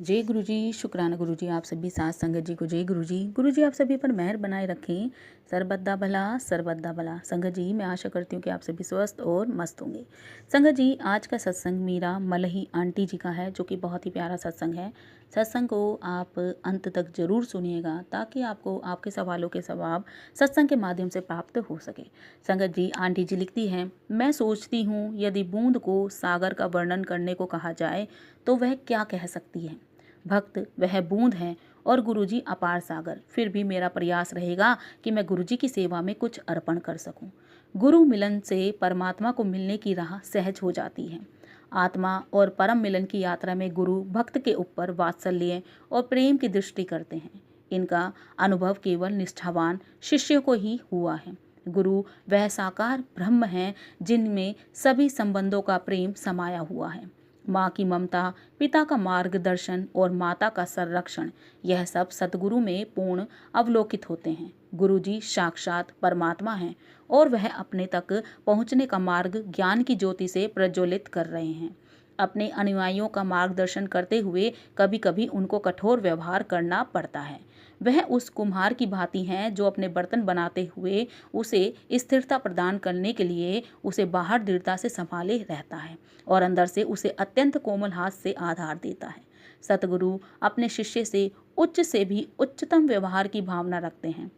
जय गुरु जी। शुक्राना गुरु जी, आप सभी साथ संगत जी को जय गुरु जी। गुरु जी आप सभी पर मेहर बनाए रखें। सरबद्दा भला सरबद्दा भला। संगत जी मैं आशा करती हूँ कि आप सभी स्वस्थ और मस्त होंगे। संगत जी आज का सत्संग मीरा मलही आंटी जी का है, जो कि बहुत ही प्यारा सत्संग है। सत्संग को आप अंत तक जरूर सुनिएगा ताकि आपको आपके सवालों के जवाब सत्संग के माध्यम से प्राप्त हो सके। संगत जी आंटी जी लिखती हैं, मैं सोचती हूँ यदि बूंद को सागर का वर्णन करने को कहा जाए तो वह क्या कह सकती है। भक्त वह बूंद है और गुरुजी अपार सागर। फिर भी मेरा प्रयास रहेगा कि मैं गुरुजी की सेवा में कुछ अर्पण कर सकूं। गुरु मिलन से परमात्मा को मिलने की राह सहज हो जाती है। आत्मा और परम मिलन की यात्रा में गुरु भक्त के ऊपर वात्सल्य और प्रेम की दृष्टि करते हैं। इनका अनुभव केवल निष्ठावान शिष्य को ही हुआ है। गुरु वह साकार ब्रह्म हैं जिनमें सभी संबंधों का प्रेम समाया हुआ है। माँ की ममता, पिता का मार्गदर्शन और माता का संरक्षण, यह सब सतगुरु में पूर्ण अवलोकित होते हैं। गुरु जी साक्षात परमात्मा हैं और वह अपने तक पहुँचने का मार्ग ज्ञान की ज्योति से प्रज्वलित कर रहे हैं। अपने अनुयायियों का मार्गदर्शन करते हुए कभी कभी उनको कठोर व्यवहार करना पड़ता है। वह उस कुम्हार की भांति हैं जो अपने बर्तन बनाते हुए उसे स्थिरता प्रदान करने के लिए उसे बाहर दृढ़ता से संभाले रहता है और अंदर से उसे अत्यंत कोमल हाथ से आधार देता है। सतगुरु अपने शिष्य से उच्च से भी उच्चतम व्यवहार की भावना रखते हैं।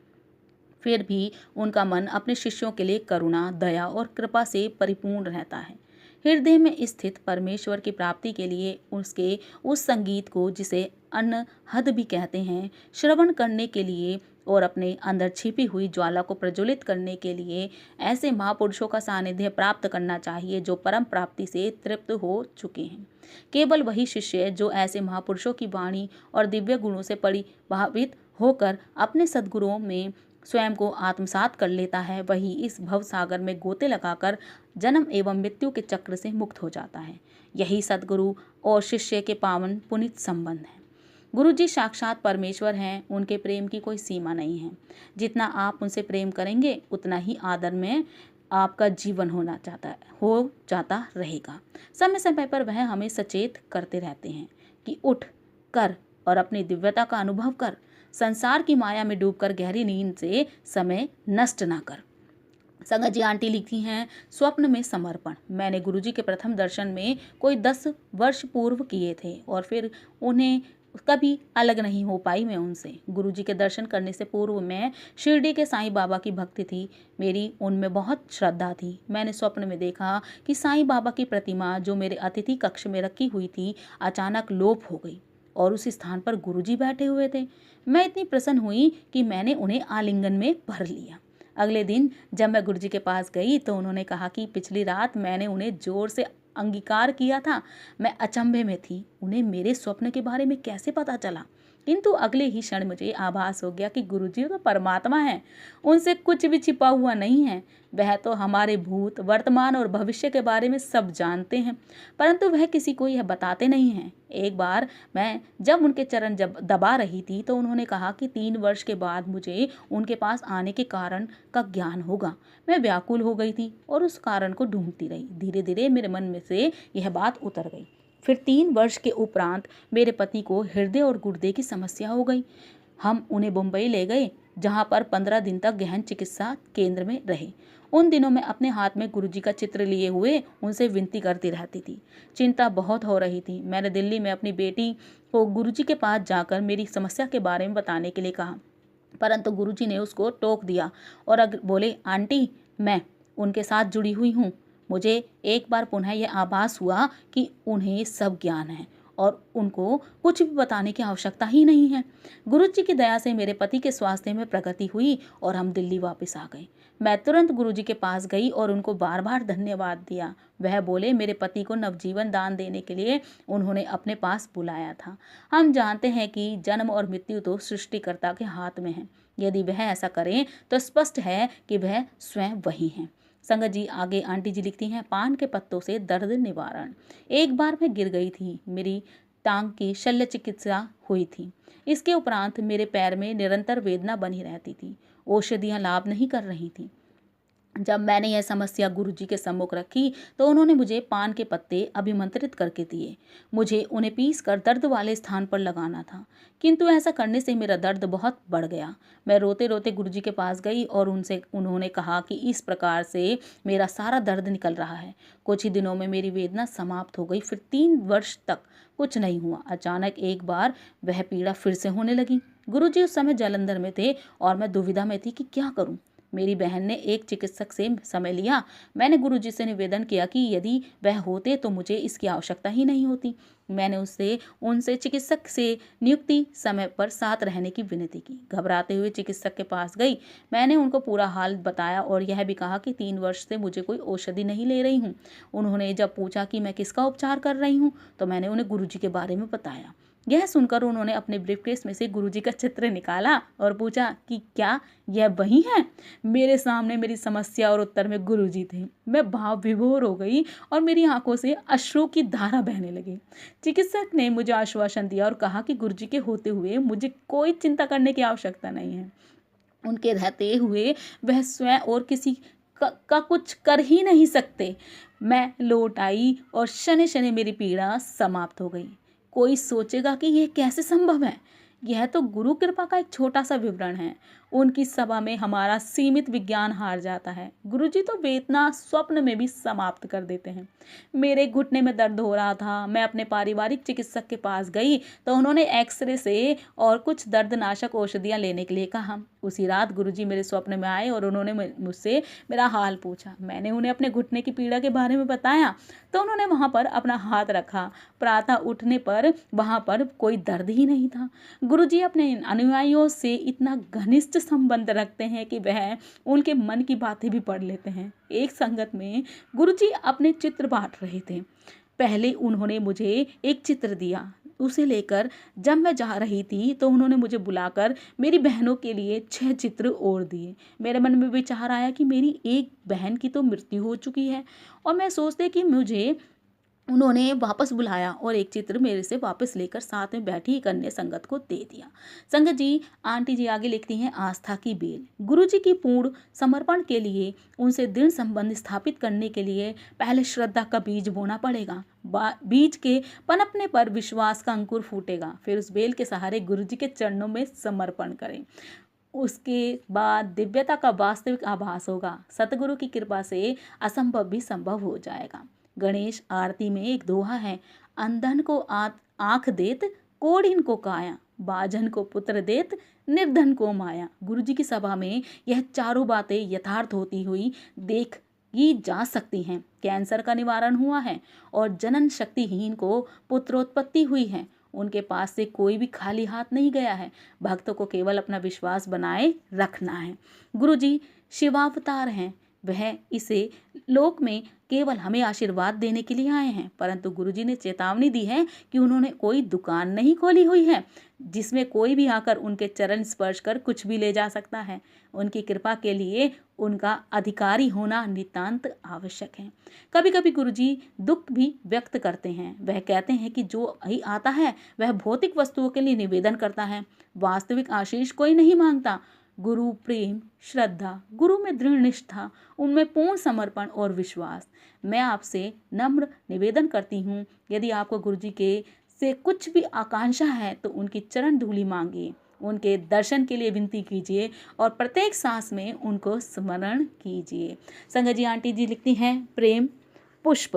फिर भी उनका मन अपने शिष्यों के लिए करुणा, दया और कृपा से परिपूर्ण रहता है। हृदय में स्थित परमेश्वर की प्राप्ति के लिए उसके उस संगीत को, जिसे अनहद भी कहते हैं, श्रवण करने के लिए और अपने अंदर छिपी हुई ज्वाला को प्रज्वलित करने के लिए ऐसे महापुरुषों का सानिध्य प्राप्त करना चाहिए जो परम प्राप्ति से तृप्त हो चुके हैं। केवल वही शिष्य जो ऐसे महापुरुषों की वाणी और दिव्य गुणों से परिभावित होकर अपने सद्गुरुओं में स्वयं को आत्मसात कर लेता है, वही इस भव सागर में गोते लगाकर जन्म एवं मृत्यु के चक्र से मुक्त हो जाता है। यही सद्गुरु और शिष्य के पावन पुनित संबंध है। गुरु जी साक्षात परमेश्वर हैं, उनके प्रेम की कोई सीमा नहीं है। जितना आप उनसे प्रेम करेंगे उतना ही आदर में आपका जीवन हो जाता रहेगा। समय समय पर वह हमें सचेत करते रहते हैं कि उठ कर और अपनी दिव्यता का अनुभव कर। संसार की माया में डूबकर गहरी नींद से समय नष्ट ना कर। संगत जी आंटी लिखती हैं, स्वप्न में समर्पण। मैंने गुरुजी के प्रथम दर्शन में कोई 10 वर्ष पूर्व किए थे और फिर उन्हें कभी अलग नहीं हो पाई मैं उनसे। गुरुजी के दर्शन करने से पूर्व मैं शिरडी के साईं बाबा की भक्ति थी। मेरी उनमें बहुत श्रद्धा थी। मैंने स्वप्न में देखा कि साईं बाबा की प्रतिमा जो मेरे अतिथि कक्ष में रखी हुई थी अचानक लोप हो गई और उस स्थान पर गुरुजी बैठे हुए थे। मैं इतनी प्रसन्न हुई कि मैंने उन्हें आलिंगन में भर लिया। अगले दिन जब मैं गुरुजी के पास गई तो उन्होंने कहा कि पिछली रात मैंने उन्हें जोर से अंगीकार किया था। मैं अचंभे में थी, उन्हें मेरे स्वप्न के बारे में कैसे पता चला। किंतु अगले ही क्षण मुझे आभास हो गया कि गुरुजी तो परमात्मा है, उनसे कुछ भी छिपा हुआ नहीं है। वह तो हमारे भूत, वर्तमान और भविष्य के बारे में सब जानते हैं, परंतु वह किसी को यह बताते नहीं हैं। एक बार मैं जब उनके चरण जब दबा रही थी तो उन्होंने कहा कि 3 वर्ष के बाद मुझे उनके पास आने के कारण का ज्ञान होगा। मैं व्याकुल हो गई थी और उस कारण को ढूंढती रही। धीरे धीरे मेरे मन में से यह बात उतर गई। फिर 3 वर्ष के उपरांत मेरे पति को हृदय और गुर्दे की समस्या हो गई। हम उन्हें मुंबई ले गए, जहां पर 15 दिन तक गहन चिकित्सा केंद्र में रहे। उन दिनों में अपने हाथ में गुरुजी का चित्र लिए हुए उनसे विनती करती रहती थी। चिंता बहुत हो रही थी। मैंने दिल्ली में अपनी बेटी को गुरुजी के पास जाकर मेरी समस्या के बारे में बताने के लिए कहा, परंतु गुरुजी ने उसको टोक दिया और बोले, आंटी मैं उनके साथ जुड़ी हुई हूँ। मुझे एक बार पुनः यह आभास हुआ कि उन्हें सब ज्ञान है और उनको कुछ भी बताने की आवश्यकता ही नहीं है। गुरुजी की दया से मेरे पति के स्वास्थ्य में प्रगति हुई और हम दिल्ली वापस आ गए। मैं तुरंत गुरुजी के पास गई और उनको बार बार धन्यवाद दिया। वह बोले मेरे पति को नवजीवन दान देने के लिए उन्होंने अपने पास बुलाया था। हम जानते हैं कि जन्म और मृत्यु तो सृष्टिकर्ता के हाथ में है। यदि वह ऐसा करें तो स्पष्ट है कि वह स्वयं वही हैं। संगत जी आगे आंटी जी लिखती हैं, पान के पत्तों से दर्द निवारण। एक बार मैं गिर गई थी। मेरी टांग की शल्य चिकित्सा हुई थी। इसके उपरांत मेरे पैर में निरंतर वेदना बनी रहती थी। औषधियां लाभ नहीं कर रही थी। जब मैंने यह समस्या गुरुजी के सम्मुख रखी तो उन्होंने मुझे पान के पत्ते अभिमंत्रित करके दिए। मुझे उन्हें पीस कर दर्द वाले स्थान पर लगाना था, किंतु ऐसा करने से मेरा दर्द बहुत बढ़ गया। मैं रोते रोते गुरुजी के पास गई और उन्होंने कहा कि इस प्रकार से मेरा सारा दर्द निकल रहा है। कुछ ही दिनों में मेरी वेदना समाप्त हो गई। फिर 3 वर्ष तक कुछ नहीं हुआ। अचानक एक बार वह पीड़ा फिर से होने लगी। गुरुजी उस समय जालंधर में थे और मैं दुविधा में थी कि क्या करूं। मेरी बहन ने एक चिकित्सक से समय लिया। मैंने गुरुजी से निवेदन किया कि यदि वह होते तो मुझे इसकी आवश्यकता ही नहीं होती। मैंने उनसे चिकित्सक से नियुक्ति समय पर साथ रहने की विनती की। घबराते हुए चिकित्सक के पास गई। मैंने उनको पूरा हाल बताया और यह भी कहा कि 3 वर्ष से मुझे कोई औषधि नहीं ले रही हूँ। उन्होंने जब पूछा कि मैं किसका उपचार कर रही हूँ तो मैंने उन्हें गुरुजी के बारे में बताया। यह सुनकर उन्होंने अपने ब्रीफकेस में से गुरुजी का चित्र निकाला और पूछा कि क्या यह वही है। मेरे सामने मेरी समस्या और उत्तर में गुरुजी थे। मैं भाव विभोर हो गई और मेरी आंखों से अश्रु की धारा बहने लगी। चिकित्सक ने मुझे आश्वासन दिया और कहा कि गुरुजी के होते हुए मुझे कोई चिंता करने की आवश्यकता नहीं है। उनके रहते हुए वह स्वयं और किसी का कुछ कर ही नहीं सकते। मैं लौट आई और शनि शनि मेरी पीड़ा समाप्त हो गई। कोई सोचेगा कि यह कैसे संभव है। यह तो गुरु कृपा का एक छोटा सा विवरण है। उनकी सभा में हमारा सीमित विज्ञान हार जाता है। गुरुजी तो वेदना स्वप्न में भी समाप्त कर देते हैं। मेरे घुटने में दर्द हो रहा था। मैं अपने पारिवारिक चिकित्सक के पास गई तो उन्होंने एक्सरे से और कुछ दर्दनाशक औषधियाँ लेने के लिए कहा। उसी रात गुरुजी मेरे स्वप्न में आए और उन्होंने मुझसे मेरा हाल पूछा। मैंने उन्हें अपने घुटने की पीड़ा के बारे में बताया तो उन्होंने वहाँ पर अपना हाथ रखा। प्रातः उठने पर वहाँ पर कोई दर्द ही नहीं था। गुरुजी अपने अनुयायियों से इतना घनिष्ठ संबंध रखते हैं कि वह उनके मन की बातें भी पढ़ लेते हैं। एक संगत में गुरुजी अपने चित्र बांट रहे थे। पहले उन्होंने मुझे एक चित्र दिया। उसे लेकर जब मैं जा रही थी तो उन्होंने मुझे बुलाकर मेरी बहनों के लिए 6 चित्र और दिए। मेरे मन में विचार आया कि मेरी एक बहन की तो मृत्यु हो चुकी है और मैं सोचते कि मुझे उन्होंने वापस बुलाया और एक चित्र मेरे से वापस लेकर साथ में बैठी एक अन्य संगत को दे दिया। संगत जी, आंटी जी आगे लिखती हैं, आस्था की बेल। गुरुजी की पूर्ण समर्पण के लिए, उनसे दृढ़ संबंध स्थापित करने के लिए पहले श्रद्धा का बीज बोना पड़ेगा। बीज के पनपने पर विश्वास का अंकुर फूटेगा। फिर उस बेल के सहारे गुरुजी के चरणों में समर्पण करें। उसके बाद दिव्यता का वास्तविक आभास होगा। सतगुरु की कृपा से असंभव भी संभव हो जाएगा। गणेश आरती में एक दोहा है, अंधन को आंख देत, कोढ़िन को काया, बाजन को पुत्र देत, निर्धन को माया। गुरुजी की सभा में यह चारों बातें यथार्थ होती हुई देखी जा सकती हैं। कैंसर का निवारण हुआ है और जनन शक्तिहीन को पुत्रोत्पत्ति हुई है। उनके पास से कोई भी खाली हाथ नहीं गया है। भक्तों को केवल अपना विश्वास बनाए रखना है। गुरुजी शिवावतार हैं। वह इसे लोक में केवल हमें आशीर्वाद देने के लिए आए हैं, परंतु गुरुजी ने चेतावनी दी है कि उन्होंने कोई दुकान नहीं खोली हुई है जिसमें कोई भी आकर उनके चरण स्पर्श कर कुछ भी ले जा सकता है। उनकी कृपा के लिए उनका अधिकारी होना नितांत आवश्यक है। कभी कभी गुरुजी दुख भी व्यक्त करते हैं। वह कहते हैं कि जो ही आता है वह भौतिक वस्तुओं के लिए निवेदन करता है, वास्तविक आशीष कोई नहीं मांगता। गुरु प्रेम, श्रद्धा, गुरु में दृढ़ निष्ठा, उनमें पूर्ण समर्पण और विश्वास। मैं आपसे नम्र निवेदन करती हूँ, यदि आपको गुरुजी के से कुछ भी आकांक्षा है तो उनकी चरण धूलि मांगिए, उनके दर्शन के लिए विनती कीजिए और प्रत्येक सांस में उनको स्मरण कीजिए। संगत जी, आंटी जी लिखती हैं, प्रेम पुष्प।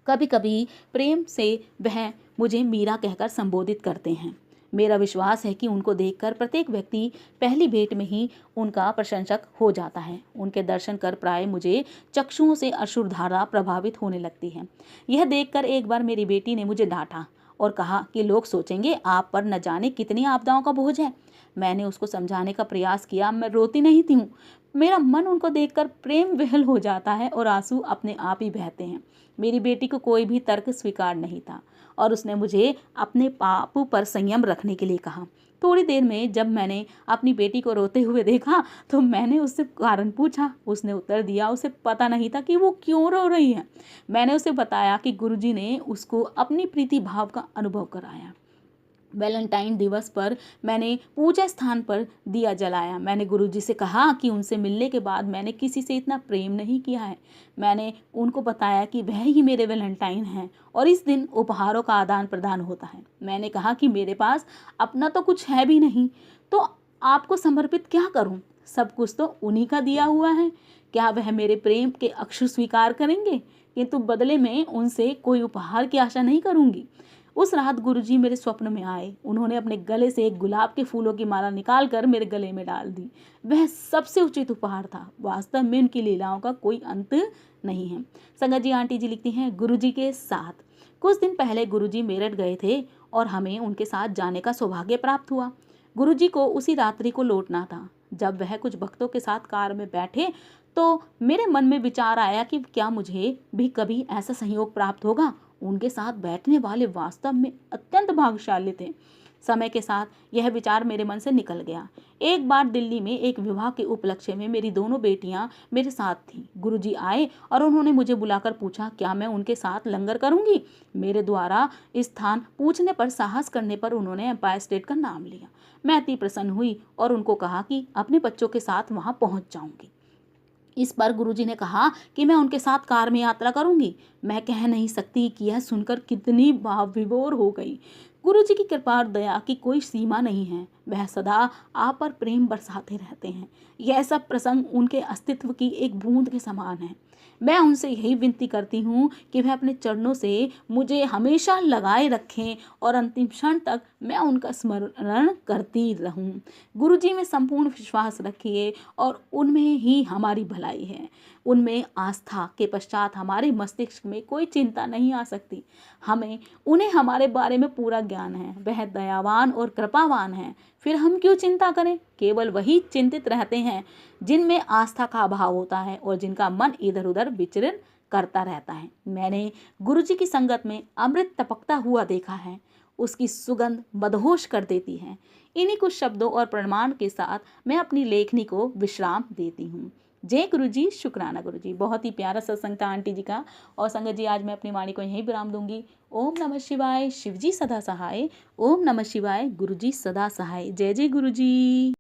कभी कभी प्रेम से वह मुझे मीरा कहकर संबोधित करते हैं। मेरा विश्वास है कि उनको देखकर प्रत्येक व्यक्ति पहली भेंट में ही उनका प्रशंसक हो जाता है। उनके दर्शन कर प्राय मुझे चक्षुओं से अश्रुधारा प्रभावित होने लगती है। यह देखकर एक बार मेरी बेटी ने मुझे डांटा और कहा कि लोग सोचेंगे आप पर न जाने कितनी आपदाओं का बोझ है। मैंने उसको समझाने का प्रयास किया, मैं रोती नहीं थी हूँ। मेरा मन उनको देखकर प्रेम विह्वल हो जाता है और आंसू अपने आप ही बहते हैं। मेरी बेटी को कोई भी तर्क स्वीकार नहीं था और उसने मुझे अपने पापों पर संयम रखने के लिए कहा। थोड़ी देर में जब मैंने अपनी बेटी को रोते हुए देखा तो मैंने उससे कारण पूछा। उसने उत्तर दिया उसे पता नहीं था कि वो क्यों रो रही है। मैंने उसे बताया कि गुरुजी ने उसको अपनी प्रीति भाव का अनुभव कराया। वैलेंटाइन दिवस पर मैंने पूजा स्थान पर दिया जलाया। मैंने गुरुजी से कहा कि उनसे मिलने के बाद मैंने किसी से इतना प्रेम नहीं किया है। मैंने उनको बताया कि वह ही मेरे वैलेंटाइन हैं और इस दिन उपहारों का आदान प्रदान होता है। मैंने कहा कि मेरे पास अपना तो कुछ है भी नहीं, तो आपको समर्पित क्या करूं? सब कुछ तो उन्हीं का दिया हुआ है। क्या वह मेरे प्रेम के अक्षर स्वीकार करेंगे? किंतु बदले में उनसे कोई उपहार की आशा नहीं करूंगी। उस रात गुरुजी मेरे स्वप्न में आए। उन्होंने अपने गले से एक गुलाब के फूलों की माला निकालकर मेरे गले में डाल दी। वह सबसे उचित उपहार था। वास्तव में उनकी लीलाओं का कोई अंत नहीं है। संगत जी आंटी जी लिखती हैं, गुरुजी के साथ कुछ दिन पहले गुरुजी मेरठ गए थे और हमें उनके साथ जाने का सौभाग्य प्राप्त हुआ। गुरुजी को उसी रात्रि को लौटना था। जब वह कुछ भक्तों के साथ कार में बैठे तो मेरे मन में विचार आया कि क्या मुझे भी कभी ऐसा संयोग प्राप्त होगा। उनके साथ बैठने वाले वास्तव में अत्यंत भाग्यशाली थे। समय के साथ यह विचार मेरे मन से निकल गया। एक बार दिल्ली में एक विवाह के उपलक्ष्य में मेरी दोनों बेटियां मेरे साथ थीं। गुरुजी आए और उन्होंने मुझे बुलाकर पूछा क्या मैं उनके साथ लंगर करूंगी। मेरे द्वारा स्थान पूछने पर साहस करने पर उन्होंने एम्पायर स्टेट का नाम लिया। मैं अति प्रसन्न हुई और उनको कहा कि अपने बच्चों के साथ वहां पहुंच जाऊंगी। इस पर गुरुजी ने कहा कि मैं उनके साथ कार में यात्रा करूंगी। मैं कह नहीं सकती कि यह सुनकर कितनी भाव विभोर हो गई। गुरुजी की कृपा और दया की कोई सीमा नहीं है। वह सदा आप पर प्रेम बरसाते रहते हैं। यह सब प्रसंग उनके अस्तित्व की एक बूंद के समान है। मैं उनसे यही विनती करती हूँ कि वह अपने चरणों से मुझे हमेशा लगाए रखें और अंतिम क्षण तक मैं उनका स्मरण करती रहूं। गुरुजी में संपूर्ण विश्वास रखिए और उनमें ही हमारी भलाई है। उनमें आस्था के पश्चात हमारे मस्तिष्क में कोई चिंता नहीं आ सकती। उन्हें हमारे बारे में पूरा ज्ञान है। वह दयावान और कृपावान है। फिर हम क्यों चिंता करें? केवल वही चिंतित रहते हैं जिनमें आस्था का अभाव होता है और जिनका मन इधर उधर विचरण करता रहता है। मैंने गुरुजी की संगत में अमृत टपकता हुआ देखा है। उसकी सुगंध मदहोश कर देती है। इन्हीं कुछ शब्दों और प्रमाण के साथ मैं अपनी लेखनी को विश्राम देती हूँ। जय गुरुजी, शुक्राना गुरुजी। बहुत ही प्यारा सत्संग था आंटी जी का। और संगत जी आज मैं अपनी वाणी को यहीं विराम दूंगी। ओम नमः शिवाय, शिवजी सदा सहाय। ओम नमः शिवाय, गुरुजी सदा सहाय। जय जय गुरुजी।